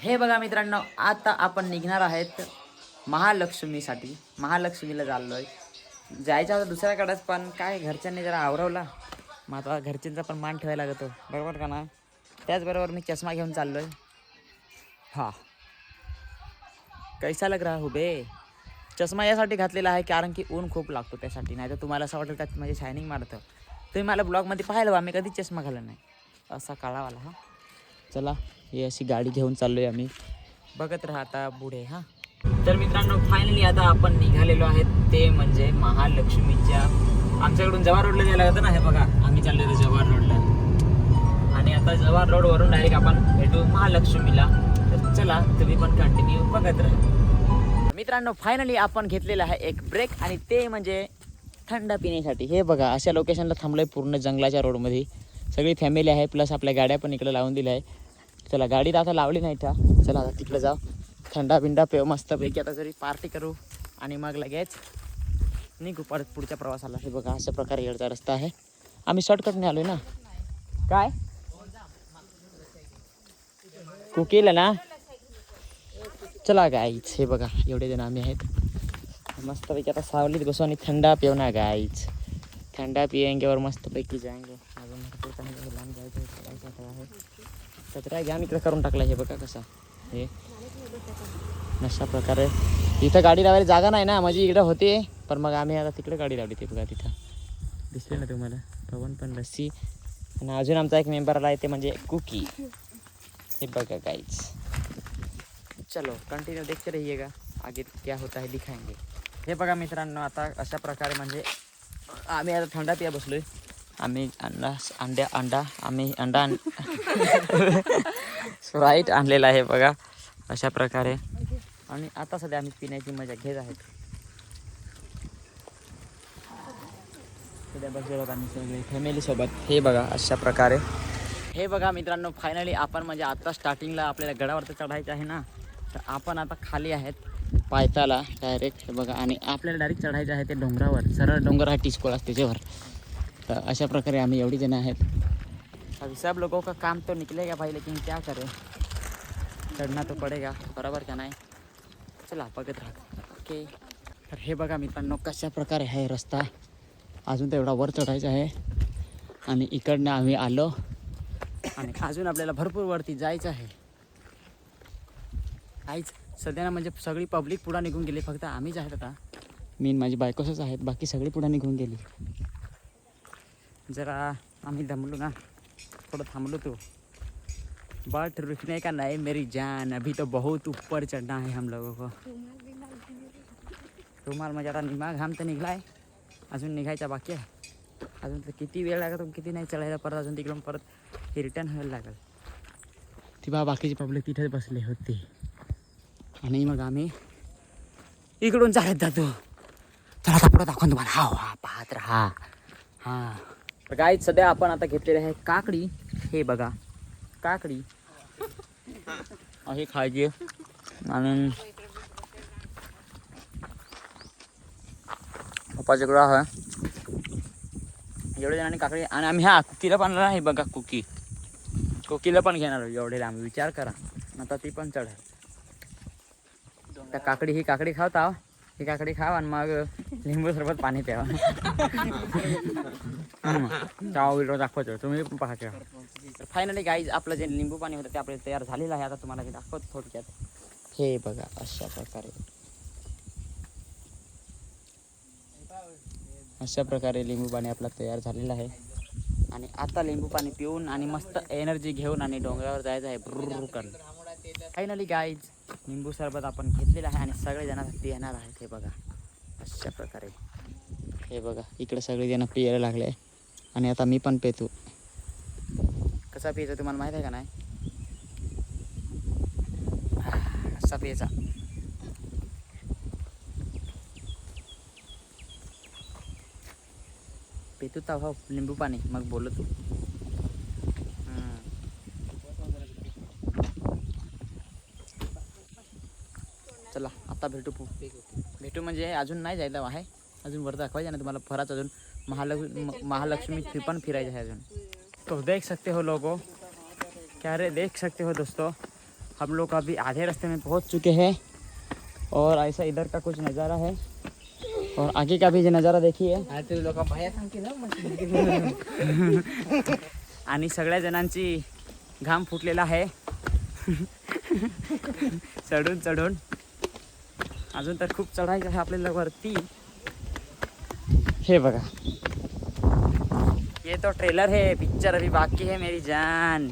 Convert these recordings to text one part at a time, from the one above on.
हे बघा मित्रांनो, आता आपण निघणार आहेत महालक्ष्मीसाठी. महालक्ष्मीला चाललोय. जायचं होतं दुसऱ्याकडेच, पण काय घरच्यांनी जरा आवरवला. मग आता घरच्यांचा पण मान ठेवायला लागतो, बरोबर का ना. त्याचबरोबर मी चष्मा घेऊन चाललोय. हा, कैसा लग रहा हो बे. चष्मा यासाठी घातलेला आहे कारण की ऊन खूप लागतो त्यासाठी. नाही तर तुम्हाला असं वाटेल का म्हणजे शायनिंग मारतं. तुम्ही मला ब्लॉगमध्ये पाहिलं बा, मी कधी चष्मा घालत नाही. असा काळावाला. हा चला, ही अशी गाडी घेऊन चाललोय आम्ही. बघत राहा आता पुढे. हा तर मित्रांनो, फायनली आता आपण निघालेलो आहेत ते म्हणजे महालक्ष्मीच्या. आमच्याकडून जव्हार रोडला जायला लागतं ना. हे बघा, आम्ही चाललो जव्हार रोडला आणि आता जव्हार रोडवरून डायरेक्ट आपण भेटू महालक्ष्मीला. तर चला, तुम्ही पण कंटिन्यू बघत राहा. मित्रांनो, फायनली आपण घेतलेला आहे एक ब्रेक आणि ते म्हणजे थंड पिण्यासाठी. हे बघा, अशा लोकेशनला थांबलोय पूर्ण जंगलाच्या रोडमध्ये. सगळी फॅमिली आहे, प्लस आपल्या गाड्या पण इकडे लावून दिल्या आहे. चला, गाडी तर आता लावली नाही का. चला आता तिकडे जाऊ, थंडा बिंडा पेव मस्तपैकी. आता जरी पार्टी करू आणि मग लगेच निघू परत पुढच्या प्रवासाला. हे बघा, अशा प्रकारे येडचा रस्ता आहे. आम्ही शॉर्टकटने आलोय ना. काय कुकीला ना. चला गाईच, हे बघा एवढे जण आम्ही आहेत. मस्तपैकी आता सावलीत बसू आणि थंडा पिऊ ना गाईच. ठंडा पिएंगे और मस्तपैकी जाएंगे. अजून भरपूर काही लांब जायचं आहे. कचरा घ्या इकडे करून टाकला. हे बघा कसा हे अशा प्रकारे. इथं गाडी लावायला जागा नाही ना, माझी इकडे होते, पण मग आम्ही आता तिकडे गाडी लावली. ते बघा तिथं दिसले ना तुम्हाला, पवन पण लस्सी. आणि अजून आमचा एक मेंबर आला आहे, ते म्हणजे कुकी. हे बघा गाईज. चलो कंटिन्यू देखते रहिएगा, आगे क्या होता है दिखाएंगे. हे बघा मित्रांनो, आता अशा प्रकारे म्हणजे आम्ही आता थंडा पिया बसलोय. आम्ही अंडा स्प्राईट आणलेला आहे बघा अशा प्रकारे. आणि आता सध्या आम्ही पिण्याची मजा घेत आहेत. सध्या बसलेलो आम्ही सगळे फॅमिलीसोबत. हे बघा अशा प्रकारे. हे बघा मित्रांनो, फायनली आपण म्हणजे आता स्टार्टिंगला आपल्याला गडावरती चढायचं आहे ना, तर आपण आता खाली आहेत पायथ्याला डायरेक्ट. हे बघा, आणि आपल्याला डायरेक्ट चढायचं आहे ते डोंगरावर. सरळ डोंगर हा टिचकोल असते त्याच्यावर. तर अशा प्रकारे आम्ही एवढी जण आहेत. अभी सब लोगों का काम तो निकलेगा भाई, लेकिन क्या करें, चढ़ना तो पडेगा, बरोबर का नाही. चला बघत राहा. ओके. तर हे बघा मित्रांनो, कशा प्रकारे आहे रस्ता. अजून तर एवढा वर चढायचा आहे आणि इकडनं आम्ही आलो आणि अजून आपल्याला भरपूर वरती जायचं आहे. काहीच सध्या म्हणजे सगळी पब्लिक पुढं निघून गेली, फक्त आम्हीच आहेत आता. मी माझी बायकोच आहेत, बाकी सगळी पुढं निघून गेली. जरा आम्ही दमलो ना, थोडं थांबलो तो. बट रुकने का नहीं मेरी जान, अभी तो बहुत ऊपर चढ़ना है हम लोगों को. रुमाल म्हणजे आता निघा, घाम तर निघला आहे, अजून निघायचा बाकी आहे. अजून तर किती वेळ लागतो, किती नाही चढायला. परत अजून तिकडून परत हे रिटर्न व्हायला लागेल. ती बाकीची पब्लिक तिथेच बसली होती आणि मग आम्ही इकडून चालत जातो. चला आता पुढं दाखवून तुम्हाला. हा पाहत राहा. हां तर गाईज, सध्या आपण आता घेतलेले आहे काकडी. हे बघा काकडी अशी खायची. आणि पप्पाच्याकडं आहे एवढे जणांनी काकडी. आणि आम्ही कुकीला पण आणला. हे बघा कुकीला पण घेणार एवढे आम्ही. विचार करा आता ती पण चढ. त्या काकडी ही काकडी खावता, ही काकडी खाव आणि मग लिंबू सरबत पाणी प्यावा. चाव व्हिडिओ दाखवतो, तुम्ही पण पाहायचं. तर फायनली गाईज, आपलं जे लिंबू पाणी होतं ते आपल्याला तयार झालेलं आहे. आता तुम्हाला हे दाखवतो थोडक्यात. हे बघा अशा प्रकारे. अशा प्रकारे लिंबू पाणी आपला तयार झालेलं आहे. आणि आता लिंबू पाणी पिऊन आणि मस्त एनर्जी घेऊन आणि डोंगरावर जायचं आहे ब्रुर करून. फायनली गाईज, लिंबू सरबत आपण घेतलेलं आहे आणि सगळेजण पिणार आहेत. हे बघा अशा प्रकारे. हे बघा इकडे सगळेजण पियायला लागले आणि आता मी पण पितो. कसा पियचा तुम्हाला माहीत आहे का नाही. कसा पियचा. पितो ता भाऊ लिंबू पाणी, मग बोलू तू. चला आता भेटू म्हणजे अजून नाही जायचं आहे, अजून वर दाखवायचं ना तुम्हाला. फराच अजून महालक्ष्मी पण फिरायचं आहे अजून. तो देख सकते हो लोगों, क्या रे देख सकते हो दोस्तों, हम लोग अभी आधे रास्ते में पहुंच चुके हैं और ऐसा इधर का कुछ नज़ारा है और आगे का भी जो नज़ारा देखिए आणि सगळ्या जणांची घाम फुटलेला आहे चढून चढून अजून तर खूप चढायचं आहे आपल्याला वरती. हे बघा ये तो ट्रेलर है, पिक्चर अभी बाकी है मेरी जान.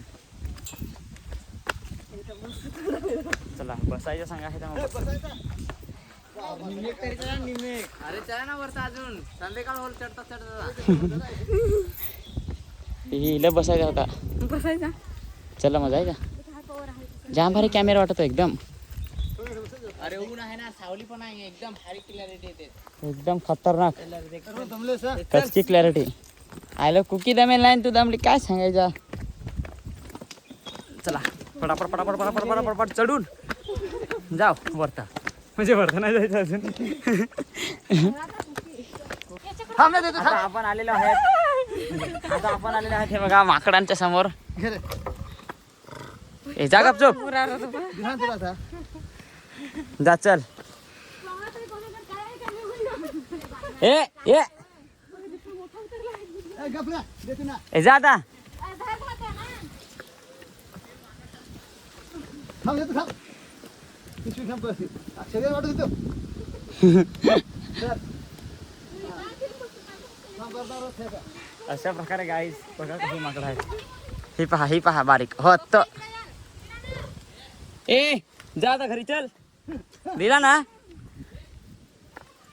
चला बसायचं सांगा आहे अरे चला ना वरता अजून संध्याकाळ होल चढता चढता हिला बसायचा होता. बसायचा. चला मजा आहे का जाम भारी कॅमेरा वाटतो एकदम. अरे ऊन आहे ना सावली पण आहे एकदम भारी क्लॅरिटी येते एकदम खतरनाक कच्ची क्लॅरिटी. आयला कुकी दमेल नाही तू दमली काय सांगायचा. चला पटापट पटापट पटापट पटापट पटापट चढून जाऊ वरता म्हणजे वरता नाही जायचं अजून. आता आपण आलेलो आहेत हे बघा माकडांच्या समोर. हे जा गपचूप जा चल. ए जा आता अशा प्रकारे गाईज बघा कशी माकड आहेत. ही पहा बारीक हो तो. ए जा आता घरी चल. दिला ना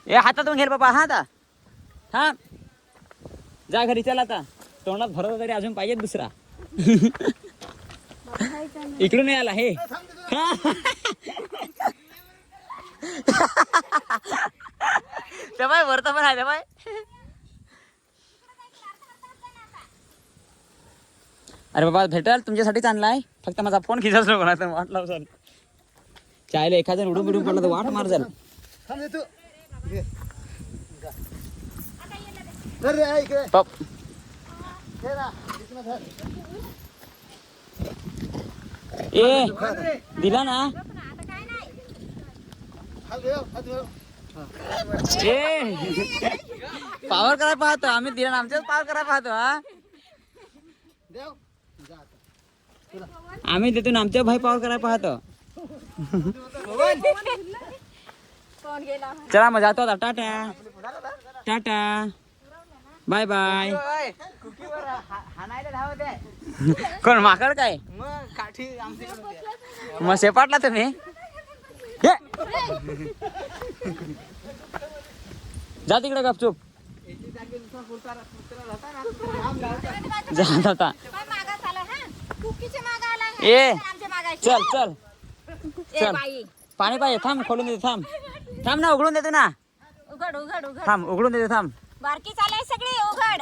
ए हातातून घेल बाबा. हा आता हा जा घरी चल. आता तोंडात भरत तरी अजून पाहिजे दुसरा. इकडून नाही आला हे. त्या बाय वरता पण आहे त्या बाय. अरे बाबा भेटाल तुमच्यासाठीच आणलाय. फक्त माझा फोन खिचाच नको ना तर वाट लाव सर. चायला एखाद्या उडून बिडून पडला तर वाट मार जाल. पप ए दिला ना ए पावर करायला पाहतो आम्ही. दिला ना आमच्याच पावर करायला पाहतो. हा आम्ही देतो ना आमच्या भाई पावर करायला पाहतो. चला मग जातो आता. Tata tata bye bye. कोण माकड काय मग सेपाटला तुम्ही. जा तिकडे गपचूप जा आता. ए चल चल चल पाणी पाहिजे. थांब खोलून देतो. थांब थांब ना उघडून देतो ना. उघड उघड उघड. थांब उघडून देतो. थांब बारकी चालाय सगळी उघड.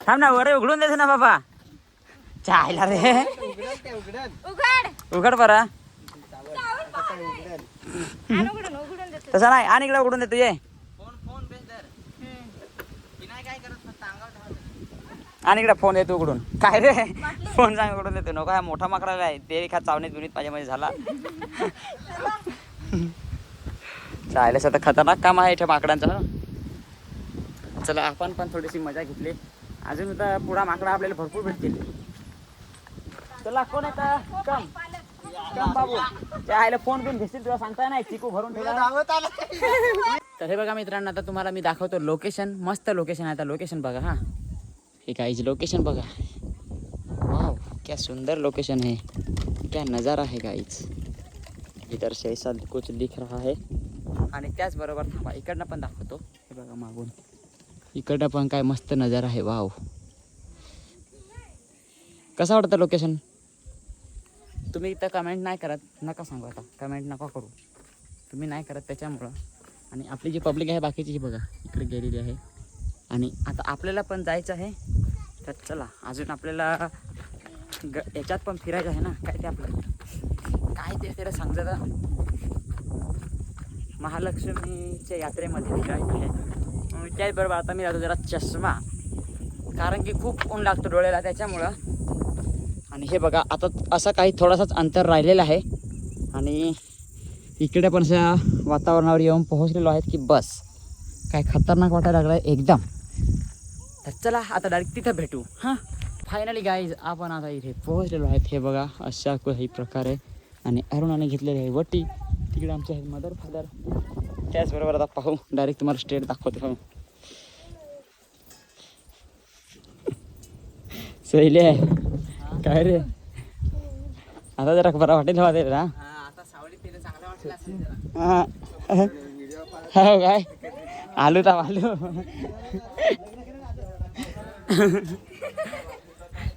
थांब ना वर उघडून देतो ना बाबा. चायला रे उघड उघड बरा. उघडून उघडून देतो. तसं नाही आणि इकडे उघडून देतो. ये आणि इकडे फोन देतो उघडून. काय रे फोन सांग उघडून देतो. नको हा मोठा माकडाला आहे ते एखाद चावणीत बिवणीत माझ्या मध्ये झाला. चायलाच आता खतरनाक काम आहे इथे माकडांचं. चला आपण पण थोडीशी मजा घेतली. अजून आता पुढा माकडा आपल्याला भरपूर भेटतील. चला कोण येतं कम कम बाबू. त्या आईला फोन घेऊन घेतील तुला सांगता नाही. चिकू भरून ठेवला. तर हे बघा मित्रांनो आता तुम्हाला मी दाखवतो लोकेशन. मस्त लोकेशन आहे. आता लोकेशन बघा. हा हे काहीच लोकेशन बघा. वाव क्या सुंदर लोकेशन है. क्या नज़ारा है गाइस. इधर से ऐसा कुछ दिख रहा है. आणि त्याचबरोबर थांबा इकडनं पण दाखवतो. हे बघा मागून इकडनं पण काय मस्त नजारा आहे. वाव कसं वाटतं लोकेशन. तुम्ही इथं कमेंट नाही करत नका सांगू. आता कमेंट नका करू. तुम्ही नाही करत त्याच्यामुळं. आणि आपली जी पब्लिक आहे बाकीची ही बघा इकडे गेलेली आहे. आणि आता आपल्याला पण जायचं आहे. तर चला अजून आपल्याला याच्यात पण फिरायचं आहे ना. काय ते आपलं काय ते त्याला सांगतात महालक्ष्मीच्या यात्रेमध्ये फिरायचं आहे. त्याचबरोबर आता मी जातो जरा चष्मा. कारण की खूप ऊन लागतो डोळ्याला त्याच्यामुळं. आणि हे बघा आता असं काही थोडासाच अंतर राहिलेलं आहे. आणि इकडे पण अशा वातावरणावर येऊन पोहोचलेलो आहेत की बस काय खतरनाक वाटायला लागलं आहे एकदम. तर चला आता डायरेक्ट तिथं भेटू. हां फायनली गाईज आपण आता इथे पोहोचलेलो आहेत. हे बघा अशा काही प्रकारे आणि अरुणाने घेतलेली आहे वटी. तिकडे आमचे आहेत मदर फादर. त्याचबरोबर आता पाहू डायरेक्ट तुम्हाला स्टेट दाखवतो. हो सैली आहे काय रे आता जरा बरं वाटेल वाटेल ना. आता सावलीत तिला चांगला वाटला असेल जरा. हां हो काय आलू तर आलू.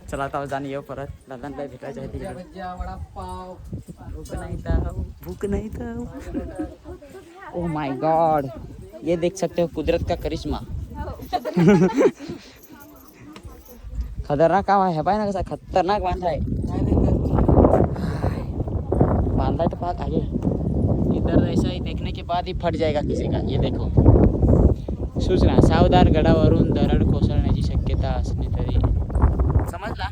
चला आता जाण येऊ परत. दादांना भेटायचं आहे तिकडे. भज्या वडापाव भूक नाही तर भूक नाही तर. ओह माय गॉड ये देख सकते हो कुदरत का करिश्मा. खतरनाक काम आहे पाय ना कसा खतरनाक बांधा आहे. बांधा तो पाक आगे इधर ऐसा ही देखने के बाद ही फट जाएगा किसी का. ये देखो सूचना सावधान गडावरून दरड कोसळण्याची शक्यता असली तरी समजला.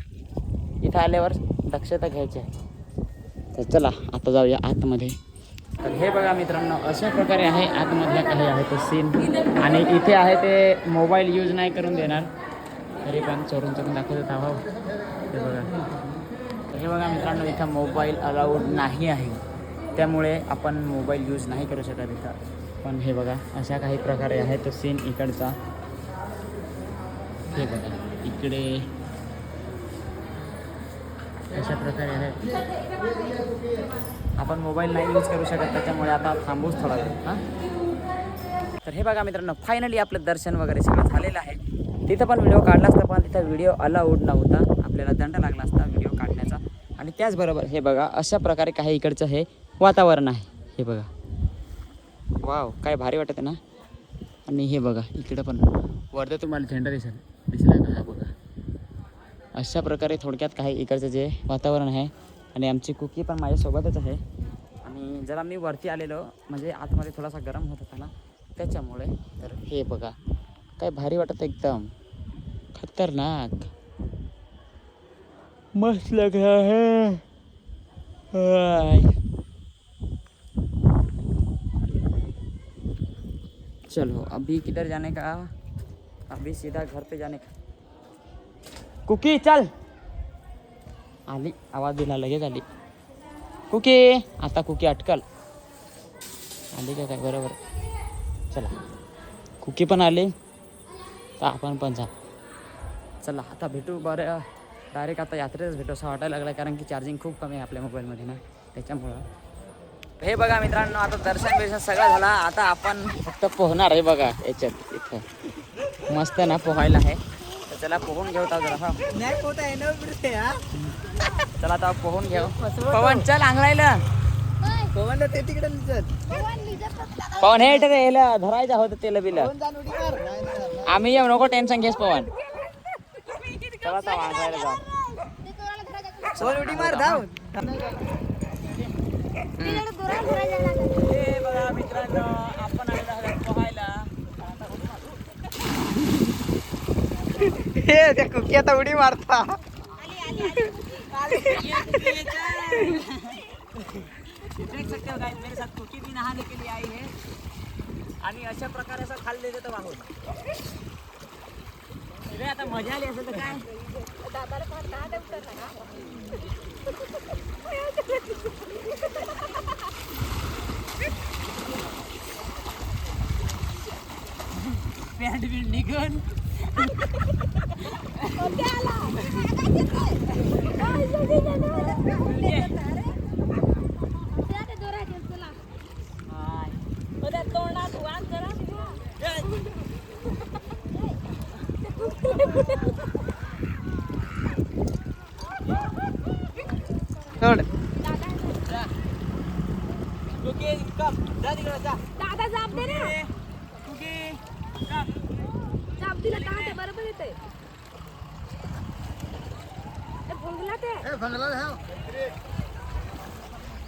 इथं आल्यावर दक्षता घ्यायची आहे. तर चला आता जाऊया आतमध्ये. तर हे बघा मित्रांनो अशा प्रकारे आहे आतमधल्या काही आहे तो सीन. आणि इथे आहे ते मोबाईल यूज नाही करून देणार तरी पण चोरून दाखवत आहो. हे बघा हे बघा मित्रांनो इथं मोबाईल अलाउड नाही आहे त्यामुळे आपण मोबाईल यूज नाही करू शकत इथं. पण हे बघा अशा काही प्रकारे आहे तो सीन इकडचा. हे बघा इकडे अशा प्रकारे आहे. आपण मोबाईल नाही यूज करू शकत त्याच्यामुळे आता थांबूच थोडा वेळ. हां तर हे बघा मित्रांनो फायनली आपलं दर्शन वगैरे सगळं झालेलं आहे. तिथं पण व्हिडिओ काढला असता पण तिथं व्हिडिओ अलाउड नव्हता. आपल्याला दंड लागला असता व्हिडिओ काढण्याचा. आणि त्याचबरोबर हे बघा अशा प्रकारे काही इकडचं हे वातावरण आहे. हे बघा वाव काय भारी वाटत आहे ना. आणि हे बघा इकडे पण वरती तुम्हाला झेंडा दिसला का. हा बघा अशा प्रकारे थोडक्यात काही इकडचं जे वातावरण आहे. आणि आमची कुकी पण माझ्यासोबतच आहे. आणि जरा मी वरती आलेलो म्हणजे आतमध्ये थोडासा गरम होत होता ना त्याच्यामुळे. तर हे बघा काय भारी वाटत एकदम खतरनाक मस्त लग रहा है. चलो अभी किधर जाने का. अभी सीधा घर पे जाने का. कुकी चल आली आवाज दिला लगेच आली कुकी. आता कुकी अटकल आली का काय बरोबर. चला कुकी पण आली तर आपण पण जा. चला आता भेटू बरं डायरेक्ट आता यात्रेतच भेटू असं वाटायला लागलं कारण की चार्जिंग खूप कमी आहे आपल्या मोबाईलमध्ये ना त्याच्यामुळं. हे बघा मित्रांनो आता दर्शन सगळं झाला. आता आपण फक्त पोहणार आहे बघा याच्यात इथं मस्त ना पोहायला आहे. तर चला पोहून घेऊ जरा. हा चला आता पोहून घेऊ. पवन चल आंघरायला. पवन ते तिकडे पवन हे यायला धरायचं होतं तेल बिल. आम्ही येऊ नको टेन्शन घेस पवन. चला आता आंघरायला जा. उडी मार धाव. हे बघा मित्रांनो आपण पोहायला. हे त्या कुकी आता उडी मारता. देख सकते हो गाइस मेरे साथ कुकी भी नहाने के लिए आई है. आणि अशा प्रकारे असं खाल्ले देतं वाहून. आता मजा आली असेल तर काय. पॅन्ट बिल निघून दादा जाप दे ना. जाप दिला का ते बरोबर येते. भंगला ते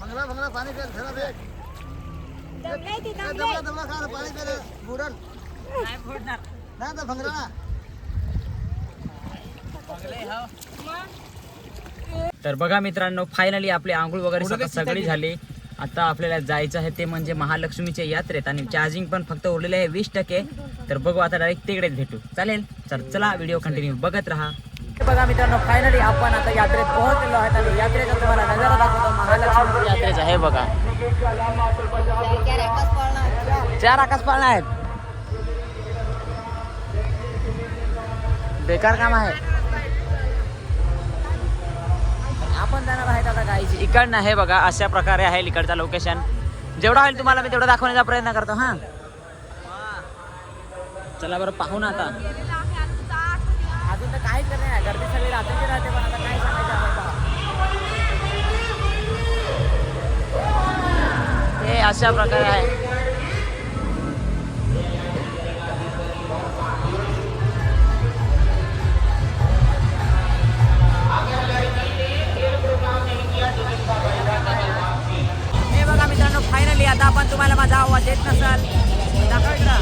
भंगला भंगला पाणी पे झरा दे. दमलाय ते दमला दमला खा पाणी पे बुडल नाही फोडणार ना तर भंगला ना. तर बघा मित्रांनो फायनली आपली आंघोळ वगैरे सगळी झाली. आता आपल्याला जायचं आहे ते म्हणजे महालक्ष्मीच्या यात्रेत आणि चार्जिंग पण फक्त उरलेले आहे 20%. तर बघू आता डायरेक्ट तिकडेच भेटू. चालेल तर चला व्हिडिओ कंटिन्यू बघत राहा. बघा मित्रांनो फायनली आपण आता यात्रेत पोहोचलेलो आहोत आणि यात्रेचा तुम्हाला नजारा दाखवतो महालक्ष्मी यात्रेचा. हे बघा 4 आकाश पाळणा आहेत. बेकार काम आहे. आपण जाणार आहेत आता गाईची इकडनं. हे बघा अशा प्रकारे आहे इकडचं लोकेशन. जेवढा होईल तुम्हाला मी तेवढं दाखवण्याचा प्रयत्न करतो. हा चला बरं पाहू ना. आता अजून तर काहीच करत नाही. गर्दी सगळी रात्रीची राहते पण आता काय सांगायचं आपण. हे अशा प्रकारे आहे. हे बघा मित्रांनो फायनली आता आपण तुम्हाला माझा आवाज येत नसाल दाखवायचा.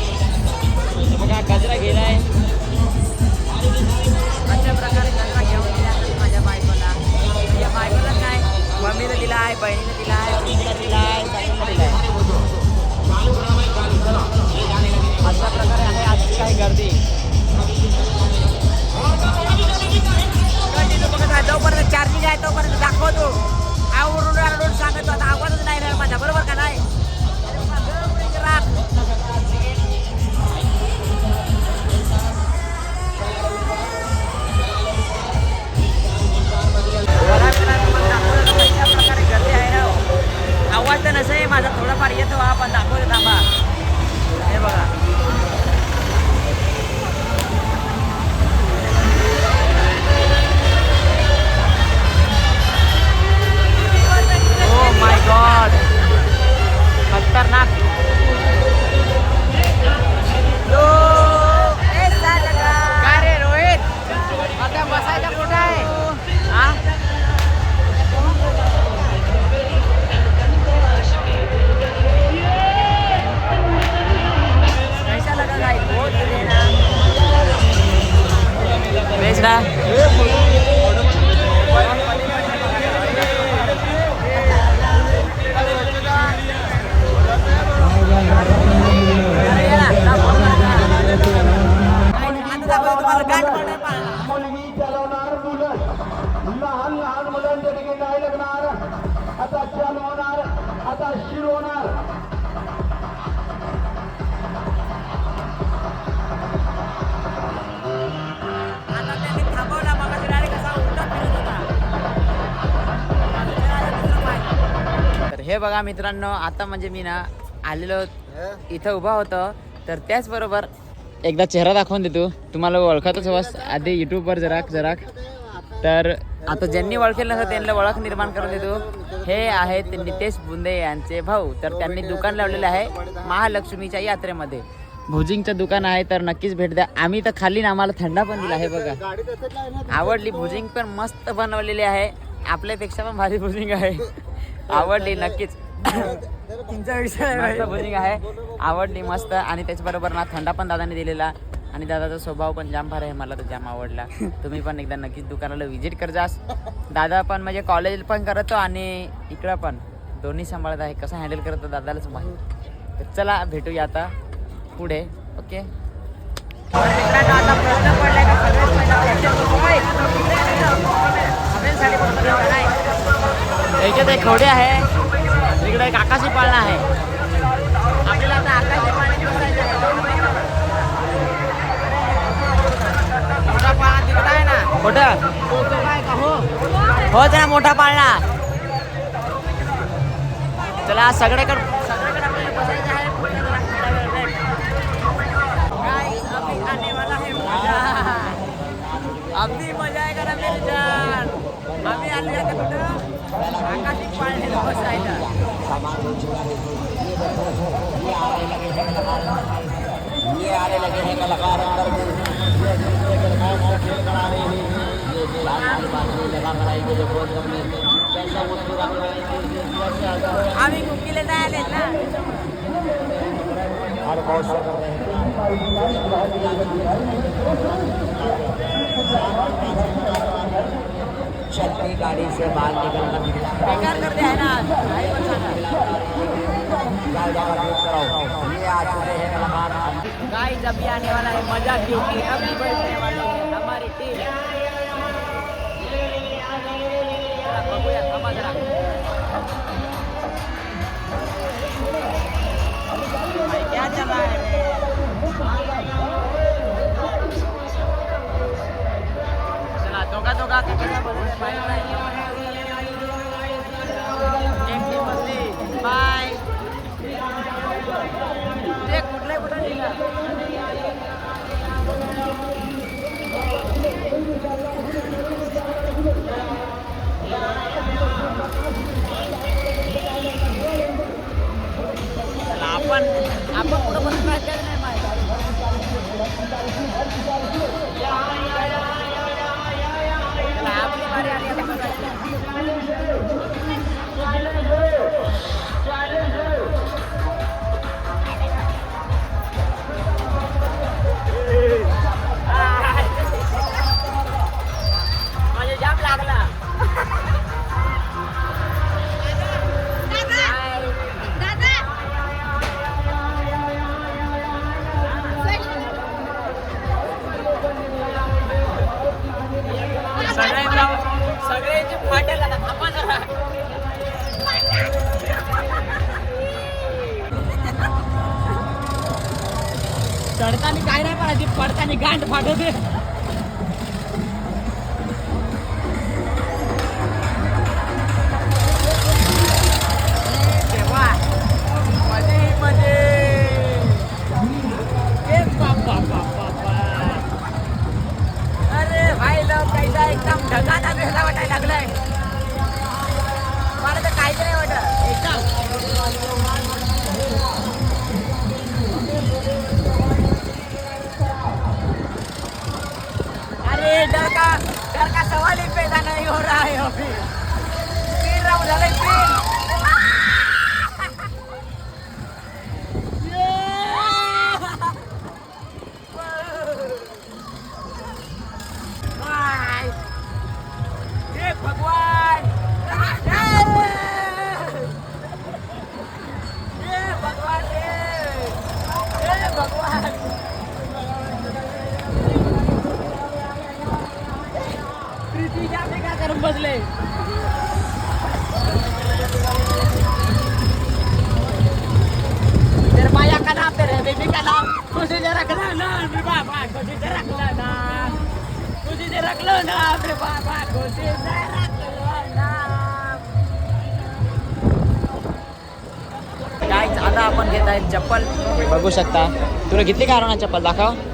बघा गजरा गेलाय. अशा प्रकारे गजरा घेऊन दिला माझ्या बायकोला. माझ्या बायकोला काय मम्मीला दिला आहे, बहिणीला दिला आहे, बहिणीला दिला आहे, ताईला दिला आहे. अशा प्रकारे आहे आजची काही गर्दी. जोपर्यंत चार्जिंग आहे तोपर्यंत दाखवतो. आवडून सांगतो. आता आवाजच नाही राहिला माझा. बरोबर का नाही. प्रकारे गर्दी आहे ना. आवाज तर नसं आहे माझा थोडाफार येतो. आपण दाखवतो थांबा. हे बघा ओ माय गॉड खतरनाक. काय रे रोहित आता बसायचा कुठं आहे. हा कैसा लगा गाइस. बहुत बढ़िया ना. बेच रहा मुलगी चालवणार मुलं लहान लहान मुलांच्या ठिकाणी नाही लागणार. आता चालू होणार. आता शिर होणार. आता त्यांनी थांबवला. मग डायरेक्ट कसा उलटा फिरत होता. तर हे बघा मित्रांनो आता म्हणजे मी ना आलेलो इथं उभा होतो. तर त्याचबरोबर एकदा चेहरा दाखवून देतो. तुम्हाला ओळखतच हवस आधी यूट्यूबवर जराक. तर आता ज्यांनी ओळखेल नसतं त्यांना ओळख निर्माण करून देतो. हे आहेत नितेश बुंदे यांचे भाऊ. तर त्यांनी दुकान लावलेलं आहे महालक्ष्मीच्या यात्रेमध्ये. भुजिंगचं दुकान आहे तर नक्कीच भेट द्या. आम्ही तर खाली आम्हाला थंडा पण दिला आहे. बघा आवडली. भुजिंग पण मस्त बनवलेली आहे. आपल्यापेक्षा पण भारी भुजिंग आहे. आवडली नक्कीच. मस्त भुजिंग आहे. आवडली मस्त. आणि त्याचबरोबर ना थंडा पण दादाने दिलेला. आणि दादाचा स्वभाव पण जाम भारी आहे. मला तर जाम आवडला. तुम्ही पण एकदा नक्कीच दुकानाला व्हिजिट कर जास. दादा पण म्हणजे कॉलेज पण करतो आणि इकडं पण दोन्ही सांभाळत आहे. कसं हँडल करतो दादालाच माहिती. तर चला भेटूया आता पुढे. ओके आता प्रश्न पडलाय का याच्यात एक खोडे आहे. इकडे एक आकाशी पाळणा आहे. आपल्याला आता आकाशी पाळण्याची बसायचं आहे. मोठा पाळणा तिकडे आहे ना. मोठं हो ना मोठा पाळणा. चला सगळ्याकडे आपल्याला बसायचं आहे. अभी आने वाला है मजा. अगदी मजा आहे का मेरी जान. आम्ही आले आता कुठं आकाशी पाळण्याला बसायला. ये आने लगे हैं कलाकार अंदर खेल करा रहे हैं. आम्ही कुकीला नाही आले ना. चलती गाड़ी से बाहर निकलना बेकार कर दिया है ना भाई ये आ चुके हैं गाइस अभी आने वाला है मजा क्योंकि अभी बढ़ने वाले हैं हमारी टीम समझ रहा भाई क्या चल रहा है चला दोगा दोगा बाय ते कुठले कुठे आपण पुढं बसून राहायचं नाही माहिती आपली बारी आली माझे जाम लागला सगळ्यांची फाटेल आता थांबा जरा चढताना काय नाही पाहिजे पडताना गांठ फाटते कैसा एकदम ढगाना भेला वाटायला लागलाय मला तर काहीच नाही वाटत एकदम अरे डर का सवाल ही पैदा नहीं हो रहा है अभी स्पीड राउंड झालंय स्पीड बसले तेरे माया का नाम तेरे बेबी का नाम खुशी से रखना ना मेरे बाबा खुशी से रखना ना खुशी से रख लो ना मेरे बाबा खुशी से रख लो ना गाइस आता आपण घेत आहे चप्पल बघू शकता तुला घेतली का अरुणा चप्पल दाखव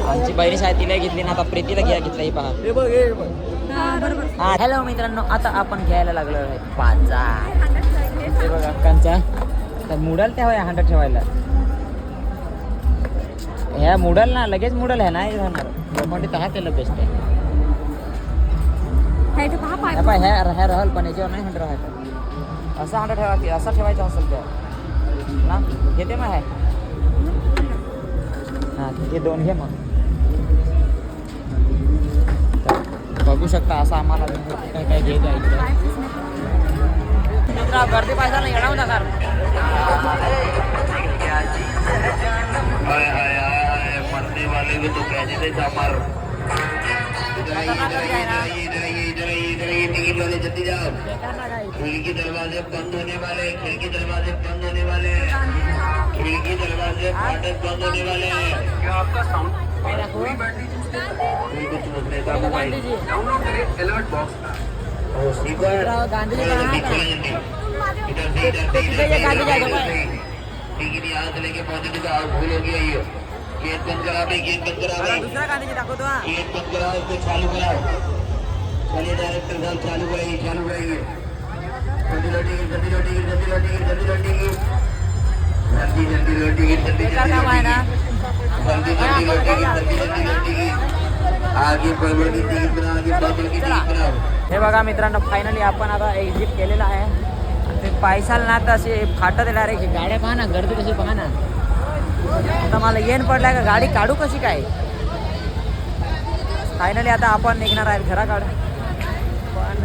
आमची बहिणी आहे तिला घेतली ना आता प्रीतीला घेतला ही पहा हा हॅलो मित्रांनो आता आपण घ्यायला लागलो आहे बाजार ते बघा अक्कांचा तर मुडल तेव्हा हांडा ठेवायला ह्या मुडल ना लगेच मुडल आहे नाही राहणार पण ते केलं बेस्ट आहे ह्या राहल पण याच्यावर नाही हंड राहायचं असा हांडा ठेवा की असा ठेवायचा असेल त्या ना घेते मग आहे हां हे दोन घे मग बघू शकता असं आम्हाला काय काय घेत आहे गर्दी पाहिजे ना येणार होता सर मरने वाले को तो कैसे से चामर जल्दी जाओ खिड़की दरवाजे बंद होने वाले खिड़की दरवाजे बंद होने वाले खिड़की दरवाजे फाटक बंद होने वाले अलर्ट बॉक्स गांधी लेके पहुंचे तो भूल हो गया ये गेट बंद करा भाई गेट बंद करा भाई दूसरा गांधी दाखवतो हा गेट बंद कराओ इसको चालू कराओ चलिए डायरेक्टर साहब चालू कराइए जल्दी लौटिए जल्दी लौटिए जल्दी लौटिए जल्दी लौटिए जल्दी जल्दी लौटिए जल्दी काम आहे ना जल्दी जल्दी लौटिए जल्दी जल्दी लौटिए आगे बढ़ की टिकट बनाओ आगे बढ़ की टिकट बनाओ हे बघा मित्रांनो फायनली आपण आता एक्झिट केलेला आहे ते पायसाल ना तर असे फाटत येणार आहे गाड्या पहा ना गर्दी कशी पहा ना आता मला येण पडलाय का गाडी काढू कशी काय फायनली आता आपण निघणार आहे घराकडे. पण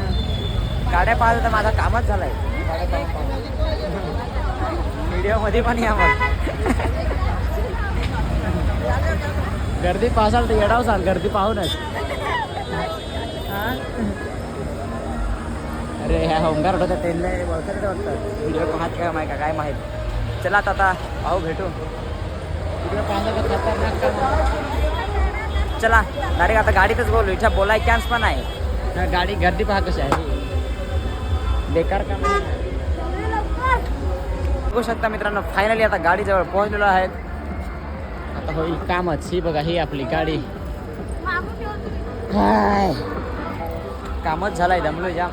गाड्या पाहत तर माझा कामच झालाय. व्हिडिओमध्ये पण या मग. गर्दी पाहसाल तर येडाव साल गर्दी पाहूनच. अरे ह्या होमगार होता त्यांना वळखत वाटतं व्हिडिओ पाहत काय माहिती काय माहीत. चला आता पाहू भेटू. व्हिडिओ पाहता तर खतरनाक का. चला डायरेक्ट आता गाडीतच बोलू. इच्छा बोलाय चान्स पण आहे. गाडी गर्दी पहा कशी आहे बेकार काम. बघू शकता मित्रांनो फायनली आता गाडीजवळ पोहोचलेलो आहेत. आता होईल कामच. ही बघा ही आपली गाडी. हाय कामच झालाय दमलो जाम.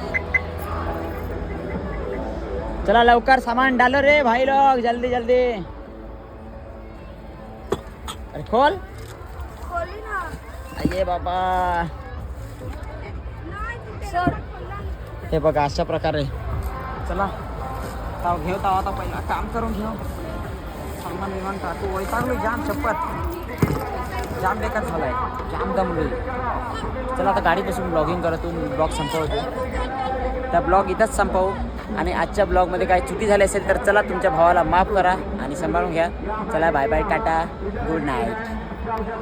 चला लवकर सामान डालो रे भाई लोग जल्दी जल्दी. अरे खोल. खोली ना. अये बाबा. सर हे बघा अशा प्रकारे. चला ताव घेऊ ताव आता पहिला काम करून घेऊ. सामान विमान टाकू. वैतागलो जाम शपथ. जाम बेकार झालाय. जाम दमलोय. चला आता गाडी बसून ब्लॉगिंग करतून ब्लॉग संपवतो. त्या ब्लॉग इथंच संपवू. आणि आजच्या ब्लॉगमध्ये काही चुकी झाली असेल तर चला तुमच्या भावाला माफ करा आणि सांभाळून घ्या. चला bye bye tata good night.